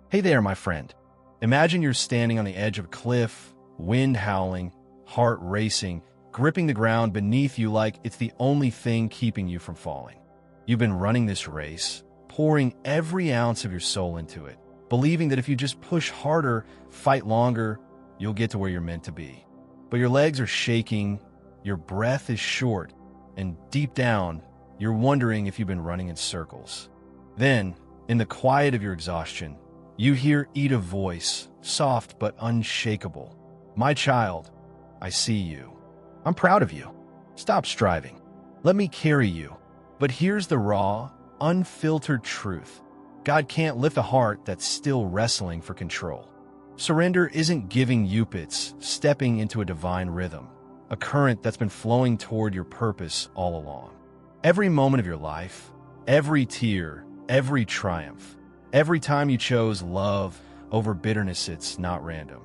Hey there, my friend. Imagine you're standing on the edge of a cliff, wind howling, heart racing, gripping the ground beneath you like it's the only thing keeping you from falling. You've been running this race, pouring every ounce of your soul into it, believing that if you just push harder, fight longer, you'll get to where you're meant to be. But your legs are shaking, your breath is short, and deep down, you're wondering if you've been running in circles. Then, in the quiet of your exhaustion, you hear Ida's voice, soft but unshakable. My child, I see you. I'm proud of you. Stop striving. Let me carry you. But here's the raw, unfiltered truth. God can't lift a heart that's still wrestling for control. Surrender isn't giving It's stepping into a divine rhythm, a current that's been flowing toward your purpose all along. Every moment of your life, every tear, every triumph, every time you chose love over bitterness, it's not random.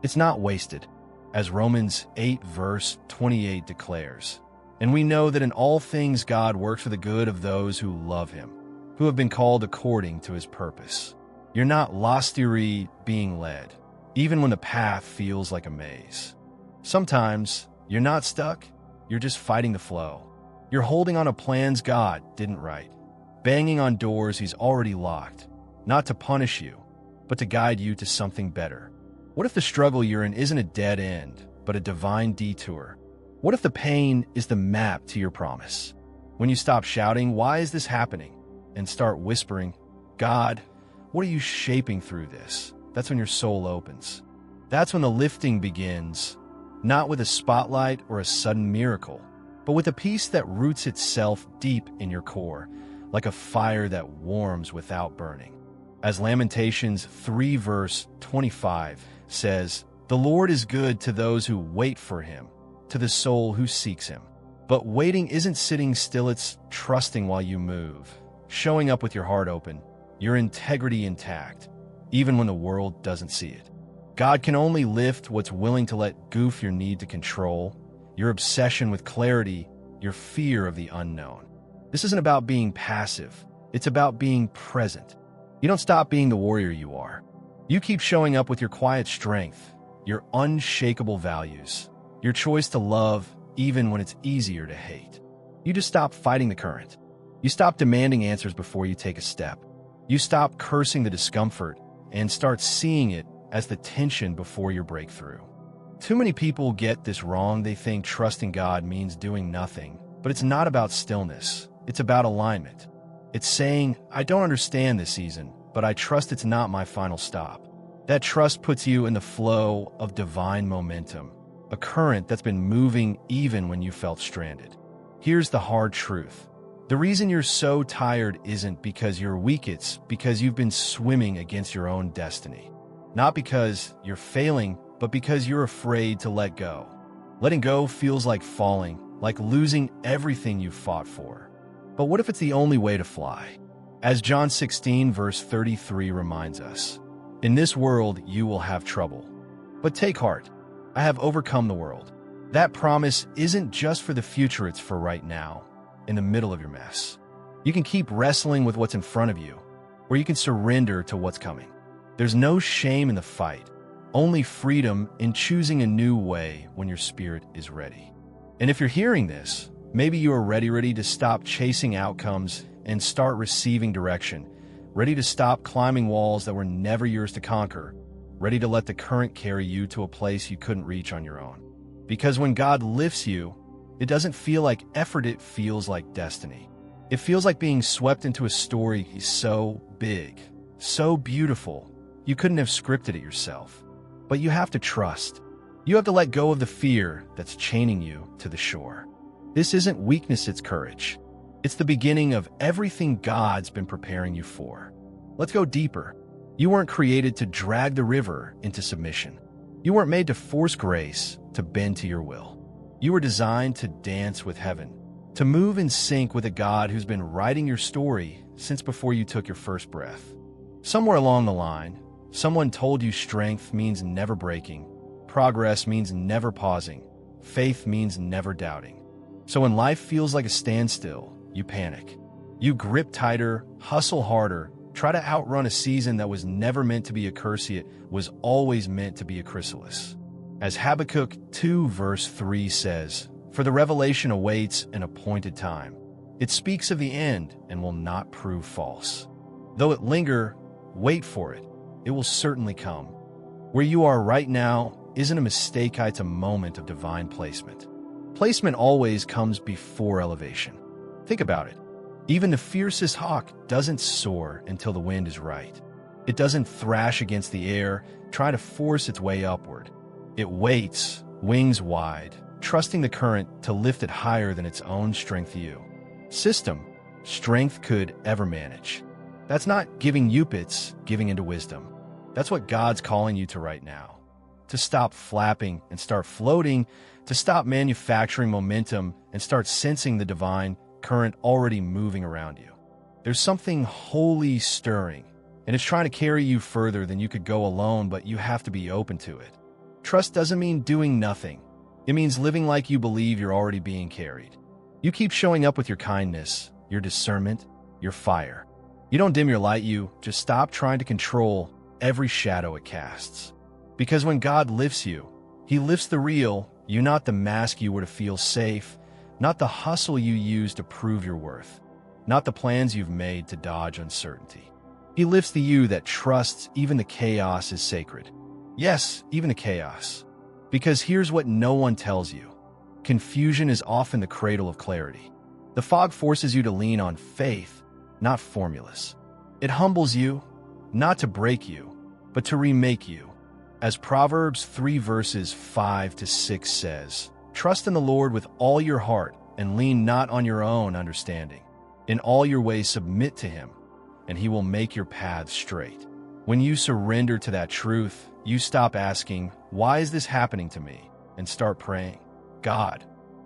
It's not wasted, as Romans 8 verse 28 declares. And we know that in all things God works for the good of those who love him, who have been called according to his purpose. You're not lost being led, even when the path feels like a maze. Sometimes you're not stuck, you're just fighting the flow. You're holding on to plans God didn't write, banging on doors he's already locked, not to punish you, but to guide you to something better. What if the struggle you're in isn't a dead end, but a divine detour? What if the pain is the map to your promise? When you stop shouting, "Why is this happening?" and start whispering, "God, what are you shaping through this?" That's when your soul opens. That's when the lifting begins, not with a spotlight or a sudden miracle, but with a peace that roots itself deep in your core, like a fire that warms without burning. As Lamentations 3 verse 25 says, "The Lord is good to those who wait for him, to the soul who seeks him." But waiting isn't sitting still, it's trusting while you move, showing up with your heart open, your integrity intact, even when the world doesn't see it. God can only lift what's willing to let go of your need to control, your obsession with clarity, your fear of the unknown. This isn't about being passive. It's about being present. You don't stop being the warrior you are. You keep showing up with your quiet strength, your unshakable values, your choice to love even when it's easier to hate. You just stop fighting the current. You stop demanding answers before you take a step. You stop cursing the discomfort and start seeing it as the tension before your breakthrough. Too many people get this wrong. They think trusting God means doing nothing, but it's not about stillness. It's about alignment. It's saying, "I don't understand this season, but I trust it's not my final stop." That trust puts you in the flow of divine momentum, a current that's been moving even when you felt stranded. Here's the hard truth. The reason you're so tired isn't because you're weak, it's because you've been swimming against your own destiny. Not because you're failing, but because you're afraid to let go. Letting go feels like falling, like losing everything you fought for. But what if it's the only way to fly? As John 16 verse 33 reminds us, "In this world you will have trouble. But take heart, I have overcome the world." That promise isn't just for the future, it's for right now, in the middle of your mess. You can keep wrestling with what's in front of you, or you can surrender to what's coming. There's no shame in the fight, only freedom in choosing a new way when your spirit is ready. And if you're hearing this, maybe you are ready to stop chasing outcomes and start receiving direction, ready to stop climbing walls that were never yours to conquer, ready to let the current carry you to a place you couldn't reach on your own. Because when God lifts you, it doesn't feel like effort, it feels like destiny. It feels like being swept into a story so big, so beautiful, you couldn't have scripted it yourself. But you have to trust. You have to let go of the fear that's chaining you to the shore. This isn't weakness, it's courage. It's the beginning of everything God's been preparing you for. Let's go deeper. You weren't created to drag the river into submission. You weren't made to force grace to bend to your will. You were designed to dance with heaven, to move in sync with a God who's been writing your story since before you took your first breath. Somewhere along the line, someone told you strength means never breaking, progress means never pausing, faith means never doubting. So when life feels like a standstill, you panic. You grip tighter, hustle harder, Try to outrun a season that was never meant to be a curse, it was always meant to be a chrysalis. As Habakkuk 2 verse 3 says, "For the revelation awaits an appointed time. It speaks of the end and will not prove false. Though it linger, wait for it. It will certainly come." Where you are right now isn't a mistake, it's a moment of divine placement. Placement always comes before elevation. Think about it. Even the fiercest hawk doesn't soar until the wind is right. It doesn't thrash against the air, try to force its way upward. It waits, wings wide, trusting the current to lift it higher than its own strength strength could ever manage. That's not giving Upits, giving into wisdom. That's what God's calling you to right now. To stop flapping and start floating, to stop manufacturing momentum and start sensing the divine current already moving around you. There's something holy stirring, and it's trying to carry you further than you could go alone, but you have to be open to it. Trust doesn't mean doing nothing. It means living like you believe you're already being carried. You keep showing up with your kindness, your discernment, your fire. You don't dim your light, you just stop trying to control every shadow it casts. Because when God lifts you, He lifts the real you, not the mask you wear to feel safe, not the hustle you use to prove your worth, not the plans you've made to dodge uncertainty. He lifts the you that trusts even the chaos is sacred. Yes, even the chaos. Because here's what no one tells you. Confusion is often the cradle of clarity. The fog forces you to lean on faith, not formulas. It humbles you, not to break you, but to remake you. As Proverbs 3 verses 5 to 6 says, "Trust in the Lord with all your heart and lean not on your own understanding. In all your ways submit to Him, and He will make your paths straight." When you surrender to that truth, you stop asking, "Why is this happening to me?" and start praying, "God,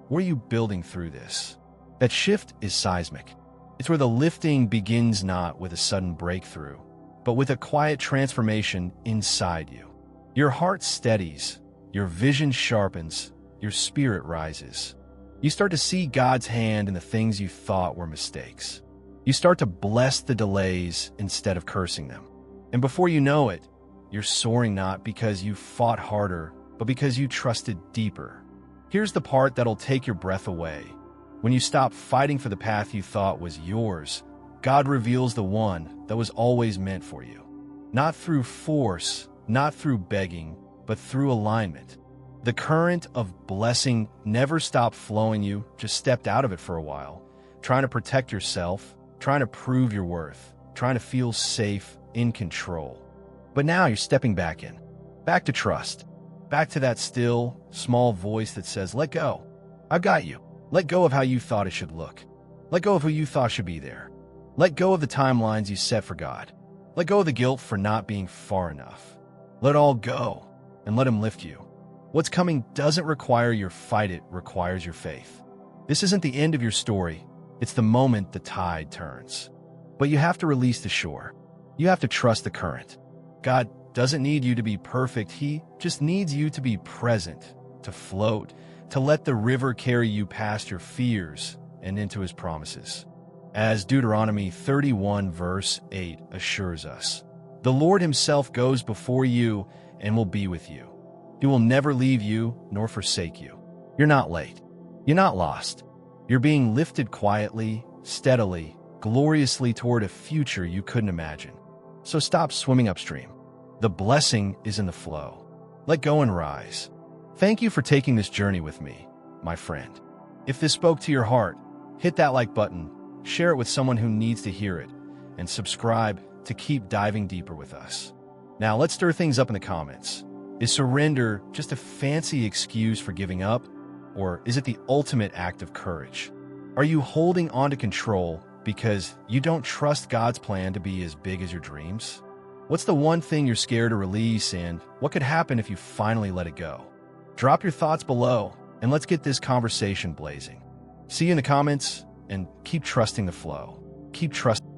what are you building through this?" That shift is seismic. It's where the lifting begins, not with a sudden breakthrough, but with a quiet transformation inside you. Your heart steadies, your vision sharpens, your spirit rises. You start to see God's hand in the things you thought were mistakes. You start to bless the delays instead of cursing them. And before you know it, you're soaring not because you fought harder, but because you trusted deeper. Here's the part that'll take your breath away. When you stop fighting for the path you thought was yours, God reveals the one that was always meant for you. Not through force, not through begging, but through alignment. The current of blessing never stopped flowing. You just stepped out of it for a while, trying to protect yourself, trying to prove your worth, trying to feel safe, in control. But now you're stepping back in, back to trust, back to that still, small voice that says, "Let go. I've got you." Let go of how you thought it should look. Let go of who you thought should be there. Let go of the timelines you set for God. Let go of the guilt for not being far enough. Let all go and let Him lift you. What's coming doesn't require your fight, it requires your faith. This isn't the end of your story. It's the moment the tide turns. But you have to release the shore. You have to trust the current. God doesn't need you to be perfect. He just needs you to be present, to float, to let the river carry you past your fears and into His promises. As Deuteronomy 31 verse 8 assures us, "The Lord Himself goes before you and will be with you. He will never leave you nor forsake you." You're not late. You're not lost. You're being lifted quietly, steadily, gloriously toward a future you couldn't imagine. So stop swimming upstream. The blessing is in the flow. Let go and rise. Thank you for taking this journey with me, my friend. If this spoke to your heart, hit that like button, share it with someone who needs to hear it, and subscribe to keep diving deeper with us. Now let's stir things up in the comments. Is surrender just a fancy excuse for giving up, or is it the ultimate act of courage? Are you holding on to control because you don't trust God's plan to be as big as your dreams? What's the one thing you're scared to release, and what could happen if you finally let it go? Drop your thoughts below, and let's get this conversation blazing. See you in the comments, and keep trusting the flow. Keep trusting.